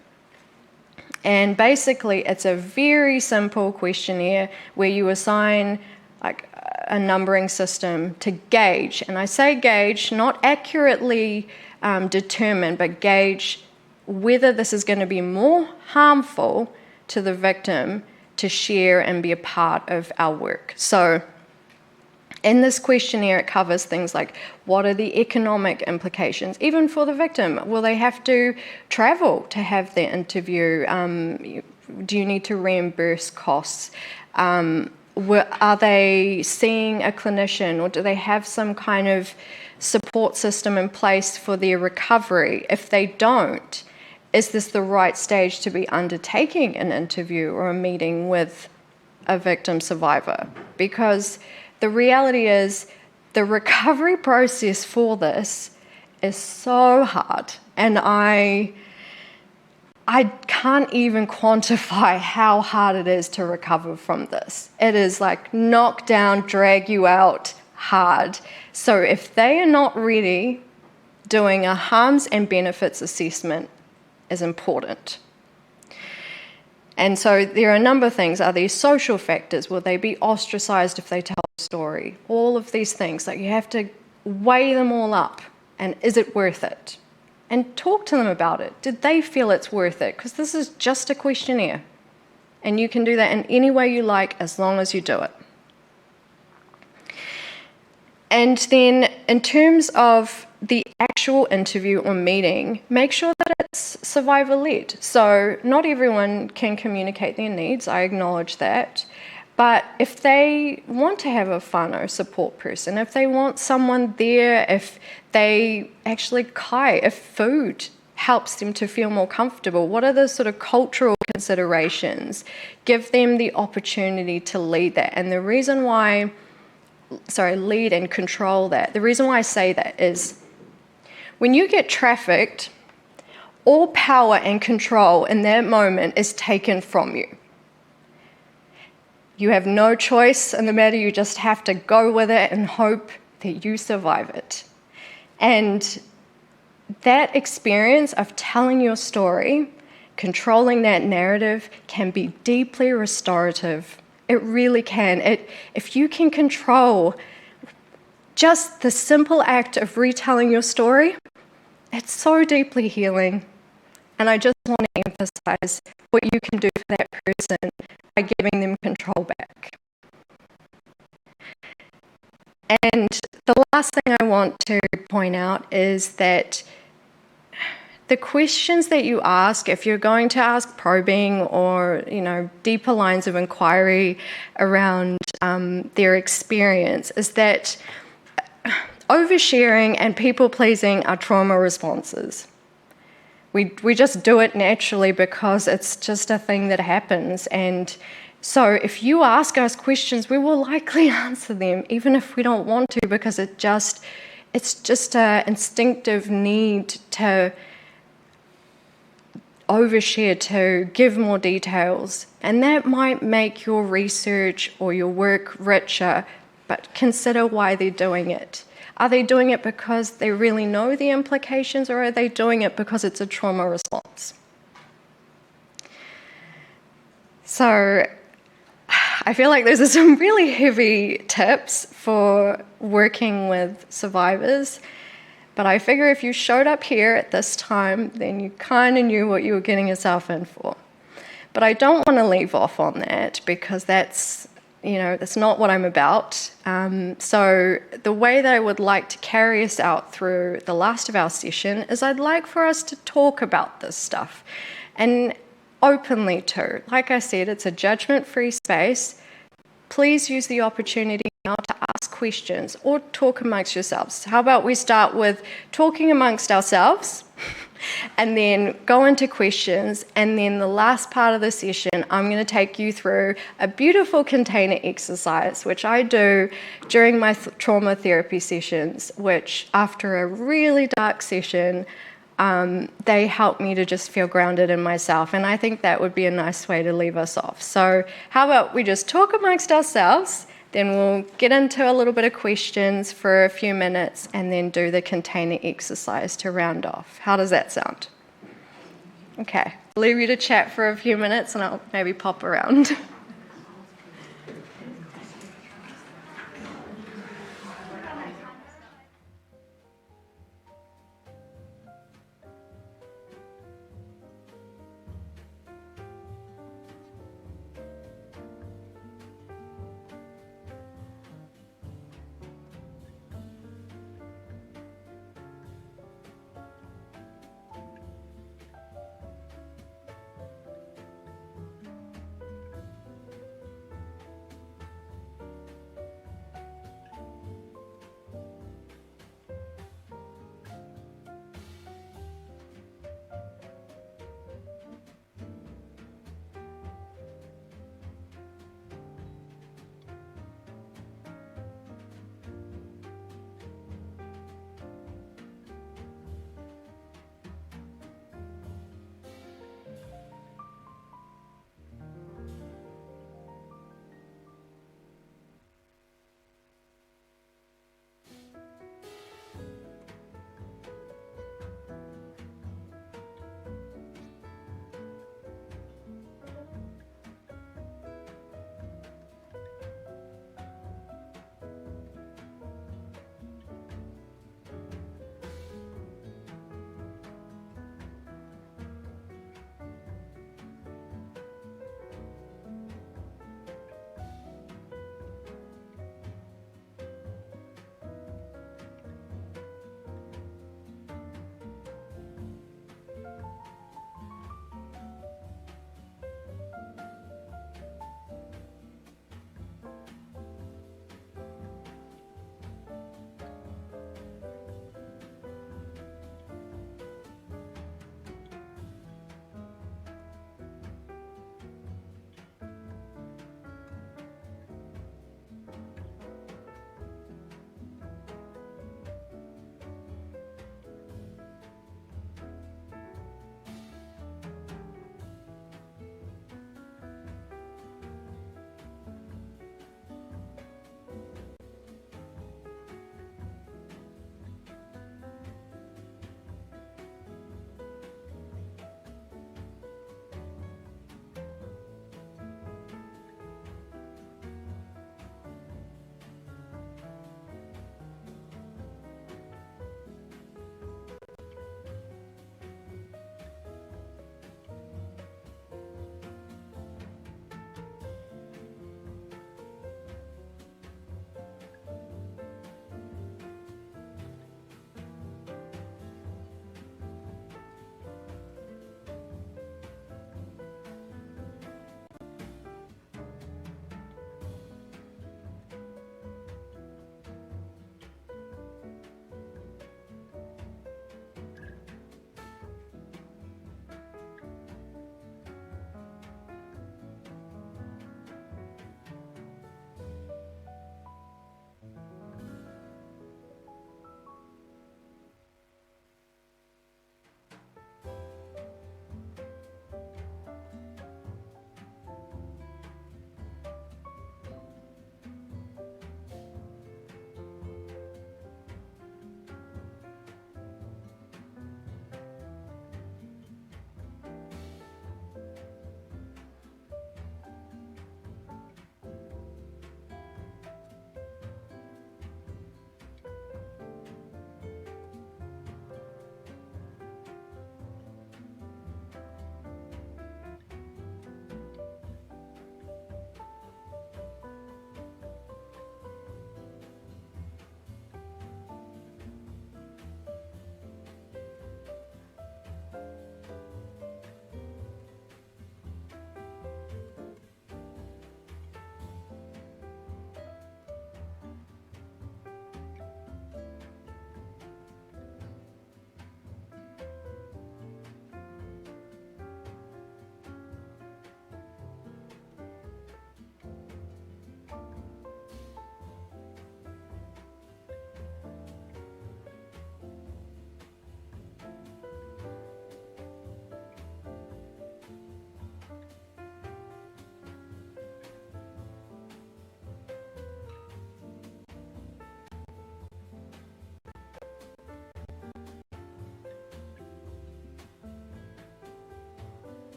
And basically, it's a very simple questionnaire where you assign like a numbering system to gauge, and I say gauge, not accurately determine, but gauge whether this is going to be more harmful to the victim to share and be a part of our work. So in this questionnaire, it covers things like what are the economic implications, even for the victim? Will they have to travel to have their interview? Do you need to reimburse costs? Are they seeing a clinician, or do they have some kind of support system in place for their recovery? If they don't, is this the right stage to be undertaking an interview or a meeting with a victim survivor? Because the reality is the recovery process for this is so hard, and I can't even quantify how hard it is to recover from this. It is like knock down, drag you out hard. So if they are not ready, doing a harms and benefits assessment is important. And so there are a number of things. Are there social factors? Will they be ostracized if they tell a story? All of these things, like you have to weigh them all up. And is it worth it? And talk to them about it. Did they feel it's worth it? Because this is just a questionnaire. And you can do that in any way you like as long as you do it. And then in terms of the actual interview or meeting, make sure that it's survivor-led. So not everyone can communicate their needs, I acknowledge that. But if they want to have a fun or support person, if they want someone there, if they actually if food helps them to feel more comfortable, what are the sort of cultural considerations? Give them the opportunity to lead that. And the reason why, lead and control that. The reason why I say that is when you get trafficked, all power and control in that moment is taken from you. You have no choice in the matter, you just have to go with it and hope that you survive it. And that experience of telling your story, controlling that narrative, can be deeply restorative. It really can. If you can control just the simple act of retelling your story, it's so deeply healing. And I just want to emphasize what you can do for that person by giving them control back. And the last thing I want to point out is that the questions that you ask, if you're going to ask probing or deeper lines of inquiry around their experience, is that oversharing and people-pleasing are trauma responses. We just do it naturally because it's just a thing that happens, and So if you ask us questions, we will likely answer them, even if we don't want to, because it's just an instinctive need to overshare, to give more details. And that might make your research or your work richer, but consider why they're doing it. Are they doing it because they really know the implications, or are they doing it because it's a trauma response? So I feel like those are some really heavy tips for working with survivors, but I figure if you showed up here at this time, then you kind of knew what you were getting yourself in for. But I don't want to leave off on that, because that's not what I'm about. So the way that I would like to carry us out through the last of our session is I'd like for us to talk about this stuff, and openly too. Like I said, it's a judgment-free space. Please use the opportunity now to ask questions or talk amongst yourselves. How about we start with talking amongst ourselves and then go into questions, and then the last part of the session, I'm going to take you through a beautiful container exercise, which I do during my trauma therapy sessions, which after a really dark session, they help me to just feel grounded in myself, and I think that would be a nice way to leave us off. So how about we just talk amongst ourselves, then we'll get into a little bit of questions for a few minutes, and then do the container exercise to round off. How does that sound? Okay, I'll leave you to chat for a few minutes, and I'll maybe pop around.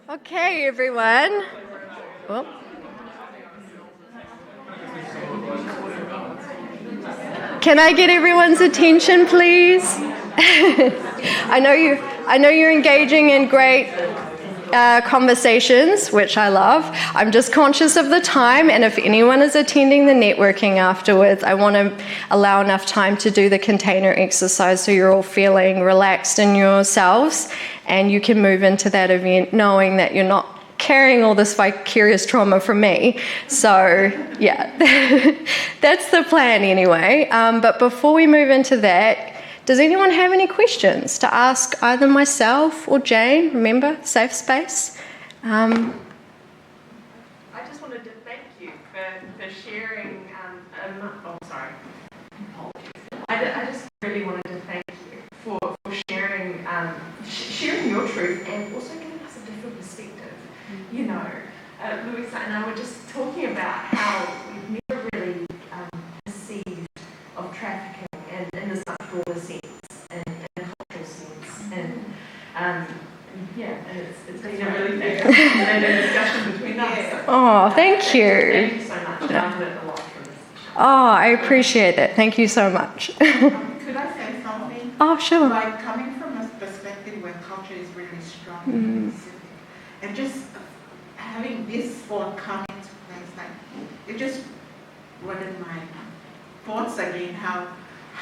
Okay, everyone. Oh. Can I get everyone's attention, please? I know you're engaging in great conversations, which I love. I'm just conscious of the time, and if anyone is attending the networking afterwards, I want to allow enough time to do the container exercise so you're all feeling relaxed in yourselves, and you can move into that event knowing that you're not carrying all this vicarious trauma from me. So, yeah, that's the plan anyway. But before we move into that, does anyone have any questions to ask either myself or Jane? Remember, safe space. I just wanted to thank you for sharing. Sorry. I just really wanted to thank you for sharing sharing your truth and also giving us a different perspective. You know, Louisa and I were just talking about how we've never really perceived of trafficking in this much broader sense and a cultural sense. And it's been a really fascinating discussion between us. So, Oh, thank you. Thank you so much. I've learned a lot from this. Oh, I appreciate that. Thank you so much. Could I say something? Oh, sure. Like coming from a perspective where culture is really strong and specific, and just having this thought come into place, like it just broadened my thoughts again, how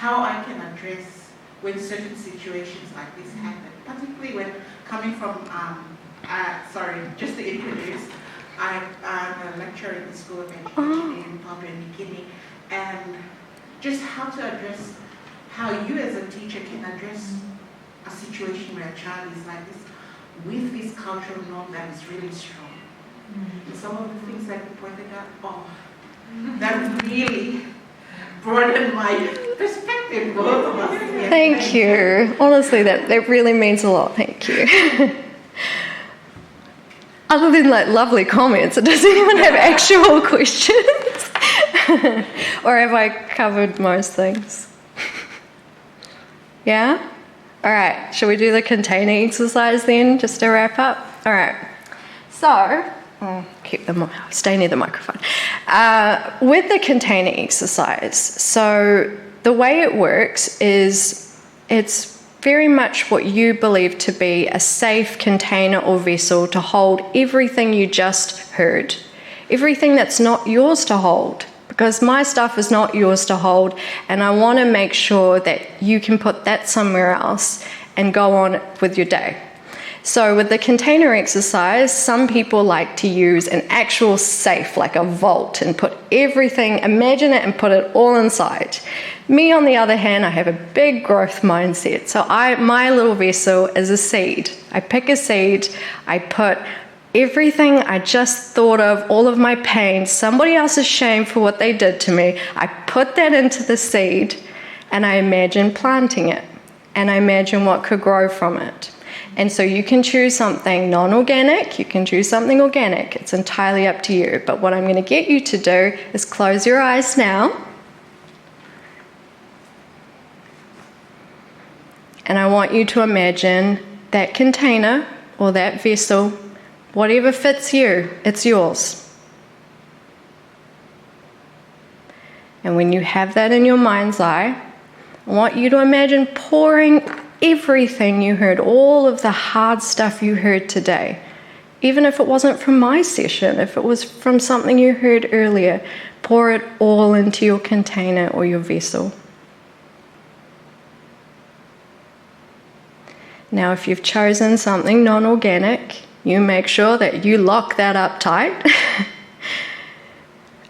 I can address when certain situations like this happen, particularly when coming from, just to introduce, I'm a lecturer in the School of Education in Papua New Guinea, and just how to address, how you as a teacher can address a situation where a child is like this, with this cultural norm that is really strong. And some of the things that you pointed out, that really broadened my perspective, both of us. Yeah, Thank you. Honestly, that really means a lot. Thank you. Other than like lovely comments, does anyone have actual questions? Or have I covered most things? Yeah? All right, shall we do the container exercise then, just to wrap up? All right. So, stay near the microphone. With the container exercise, so the way it works is it's very much what you believe to be a safe container or vessel to hold everything you just heard, everything that's not yours to hold, because my stuff is not yours to hold, and I want to make sure that you can put that somewhere else and go on with your day. So with the container exercise, some people like to use an actual safe, like a vault, and put everything, imagine it and put it all inside. Me, on the other hand, I have a big growth mindset. So my little vessel is a seed. I pick a seed, I put everything I just thought of, all of my pain, somebody else's shame for what they did to me, I put that into the seed, and I imagine planting it, and I imagine what could grow from it. And so you can choose something non-organic, you can choose something organic. It's entirely up to you. But what I'm going to get you to do is close your eyes now. And I want you to imagine that container or that vessel, whatever fits you, it's yours. And when you have that in your mind's eye, I want you to imagine pouring everything you heard, all of the hard stuff you heard today, even if it wasn't from my session, if it was from something you heard earlier, pour it all into your container or your vessel. Now, if you've chosen something non-organic, you make sure that you lock that up tight.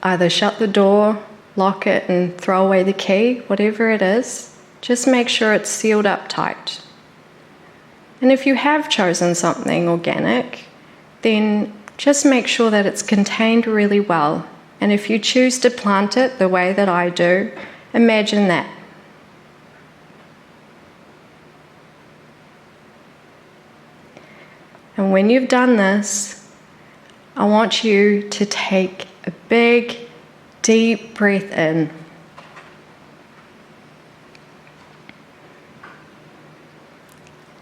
Either shut the door, lock it, and throw away the key, whatever it is. Just make sure it's sealed up tight. And if you have chosen something organic, then just make sure that it's contained really well. And if you choose to plant it the way that I do, imagine that. And when you've done this, I want you to take a big, deep breath in.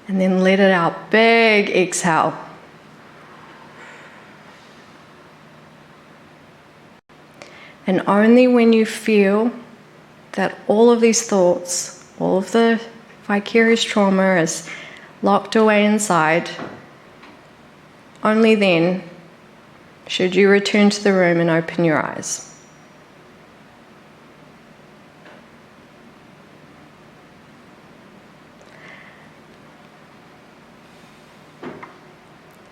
And then let it out. Big exhale. And only when you feel that all of these thoughts, all of the vicarious trauma is locked away inside, only then should you return to the room and open your eyes.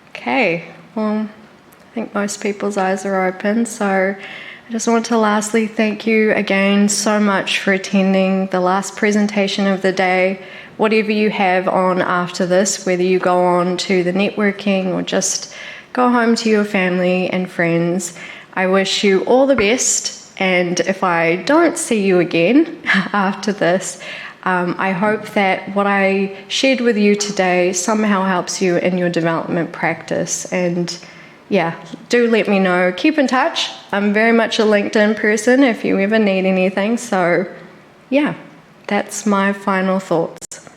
Okay, well, I think most people's eyes are open, so I just want to lastly thank you again so much for attending the last presentation of the day. Whatever you have on after this, whether you go on to the networking or just go home to your family and friends, I wish you all the best. And if I don't see you again after this, I hope that what I shared with you today somehow helps you in your development practice. And yeah, do let me know. Keep in touch. I'm very much a LinkedIn person if you ever need anything. So yeah, that's my final thoughts.